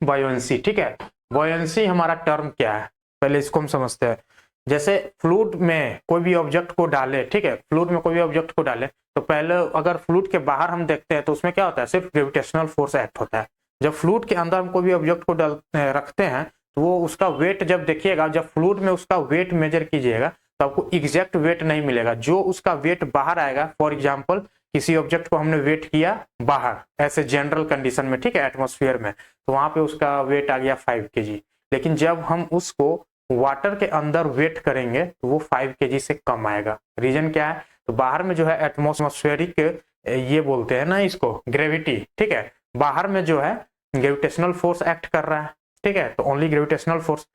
Buoyancy, ठीक है। Buoyancy हमारा टर्म क्या है, पहले इसको हम समझते हैं। जैसे फ्लूइड में कोई भी ऑब्जेक्ट को डाले, ठीक है, फ्लूइड में कोई भी ऑब्जेक्ट को डाले तो पहले अगर फ्लूइड के बाहर हम देखते हैं तो उसमें क्या होता है, सिर्फ ग्रेविटेशनल फोर्स एक्ट होता है। जब फ्लूइड के अंदर हम कोई भी ऑब्जेक्ट को डाल रखते हैं तो वो उसका वेट जब देखिएगा, जब फ्लूइड में उसका वेट मेजर कीजिएगा तो आपको एग्जैक्ट वेट नहीं मिलेगा, जो उसका वेट बाहर आएगा। फॉर एग्जाम्पल किसी ऑब्जेक्ट को हमने वेट किया बाहर ऐसे जनरल कंडीशन में, ठीक है, एटमॉस्फेयर में, तो वहां पे उसका वेट आ गया 5 kg। लेकिन जब हम उसको वाटर के अंदर वेट करेंगे तो वो 5 kg से कम आएगा। रीजन क्या है, तो बाहर में जो है एटमॉस्फेरिक, ये बोलते हैं ना इसको, ग्रेविटी, ठीक है, बाहर में जो है ग्रेविटेशनल फोर्स एक्ट कर रहा है, ठीक है, तो ओनली ग्रेविटेशनल फोर्स।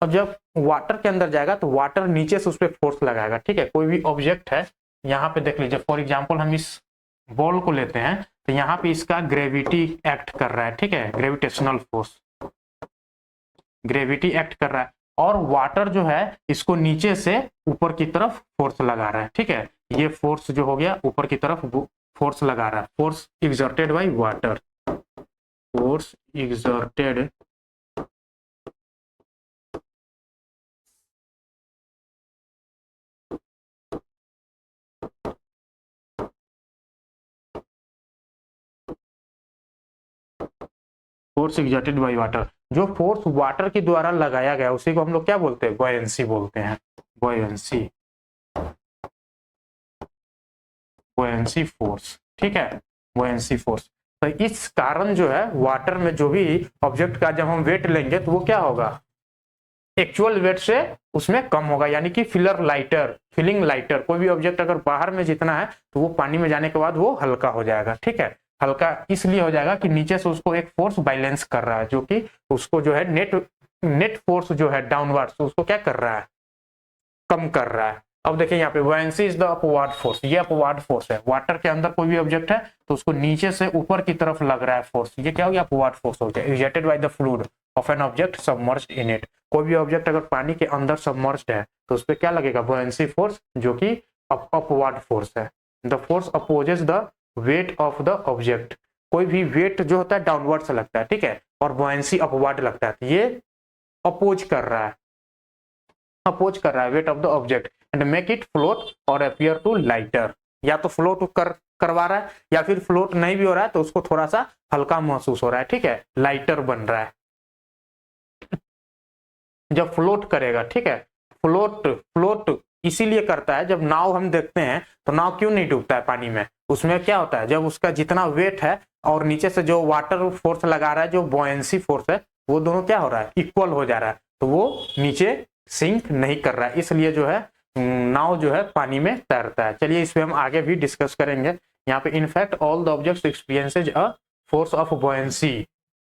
अब जब वाटर के अंदर जाएगा तो वाटर नीचे से उस पर फोर्स लगाएगा, ठीक है। कोई भी ऑब्जेक्ट है, यहाँ पे देख लीजिए, फॉर एग्जाम्पल हम इस बॉल को लेते हैं तो यहाँ पे इसका ग्रेविटी एक्ट कर रहा है, ठीक है, ग्रेविटेशनल फोर्स, ग्रेविटी एक्ट कर रहा है, और वाटर जो है इसको नीचे से ऊपर की तरफ फोर्स लगा रहा है, ठीक है। ये फोर्स जो हो गया ऊपर की तरफ फोर्स लगा रहा है, force exerted by water, force exerted force exerted by water. जो फोर्स वाटर के द्वारा लगाया गया उसी को हम लोग क्या बोलते हैं, बॉयंसी बोलते हैं, बॉयंसी, बॉयंसी फोर्स, ठीक है, बॉयंसी फोर्स। तो इस कारण जो है वाटर में जो भी ऑब्जेक्ट का जब हम वेट लेंगे तो वो क्या होगा, एक्चुअल वेट से उसमें कम होगा, यानी कि फिलर लाइटर, फीलिंग लाइटर। कोई भी ऑब्जेक्ट अगर बाहर में जितना है तो वो पानी में जाने के बाद वो हल्का हो जाएगा, ठीक है। हल्का इसलिए हो जाएगा कि नीचे से उसको एक फोर्स बैलेंस कर रहा है, जो कि उसको जो है नेट फोर्स जो है डाउनवर्ड उसको क्या कर रहा है, कम कर रहा है। अब देखिए यहाँ पे buoyancy is the upward force, ये अपवर्ड फोर्स है। वाटर के अंदर कोई भी ऑब्जेक्ट है तो उसको नीचे से ऊपर की तरफ लग रहा है फोर्स, ये क्या हो गया, अपवर्ड फोर्स हो गया, exerted by the fluid of an object submerged in it. कोई भी ऑब्जेक्ट अगर पानी के अंदर सबमर्ज्ड है तो उस पर क्या लगेगा, बुयांसी फोर्स, जो कि अपवर्ड फोर्स है। The force opposes the weight of the object. कोई भी वेट जो होता है डाउनवर्ड से लगता है, ठीक है, और बुयांसी अपवर्ड लगता है, तो ये अपोज कर रहा है, अपोज कर रहा है weight of the object and make it float और अपियर टू लाइटर। या तो फ्लोट करवा रहा है या फिर फ्लोट नहीं भी हो रहा है तो उसको थोड़ा सा हल्का महसूस हो रहा है, ठीक है, लाइटर बन रहा है जब फ्लोट करेगा, ठीक है। फ्लोट फ्लोट इसीलिए करता है, जब नाव हम देखते हैं तो नाव क्यों नहीं डूबता है पानी में, उसमें क्या होता है, जब उसका जितना वेट है और नीचे से जो वाटर फोर्स लगा रहा है, जो बॉयंसी फोर्स है, वो दोनों क्या हो रहा है, इक्वल हो जा रहा है, तो वो नीचे सिंक नहीं कर रहा है, इसलिए जो है नाव जो है पानी में तैरता है। चलिए इस पे हम आगे भी डिस्कस करेंगे। यहाँ पे in fact all the objects experiences a force of buoyancy.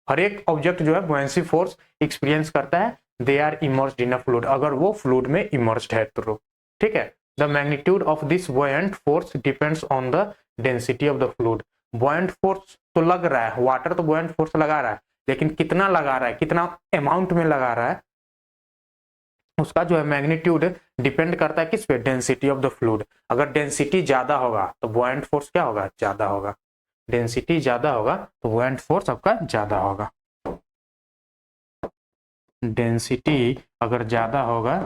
हर एक ऑब्जेक्ट जो है बॉयंसी फोर्स एक्सपीरियंस करता है, they are immersed in a fluid, अगर वो फ्लूइड में इमर्स्ड है तो, ठीक है। The magnitude of this buoyant force depends on the density of the fluid. Buoyant force तो लग रहा है, वाटर तो बॉयंट फोर्स लगा रहा है, लेकिन कितना लगा रहा है, कितना अमाउंट में लगा रहा है, उसका जो है मैग्नीट्यूड डिपेंड करता है किस पे, डेंसिटी ऑफ द फ्लूइड। अगर डेंसिटी ज्यादा होगा तो बॉयंट फोर्स क्या होगा, ज्यादा होगा। डेंसिटी ज्यादा होगा तो बॉयंट फोर्स आपका ज्यादा होगा। डेंसिटी अगर ज्यादा होगा,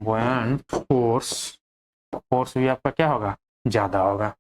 बॉयंट फोर्स, फोर्स भी आपका क्या होगा, ज्यादा होगा।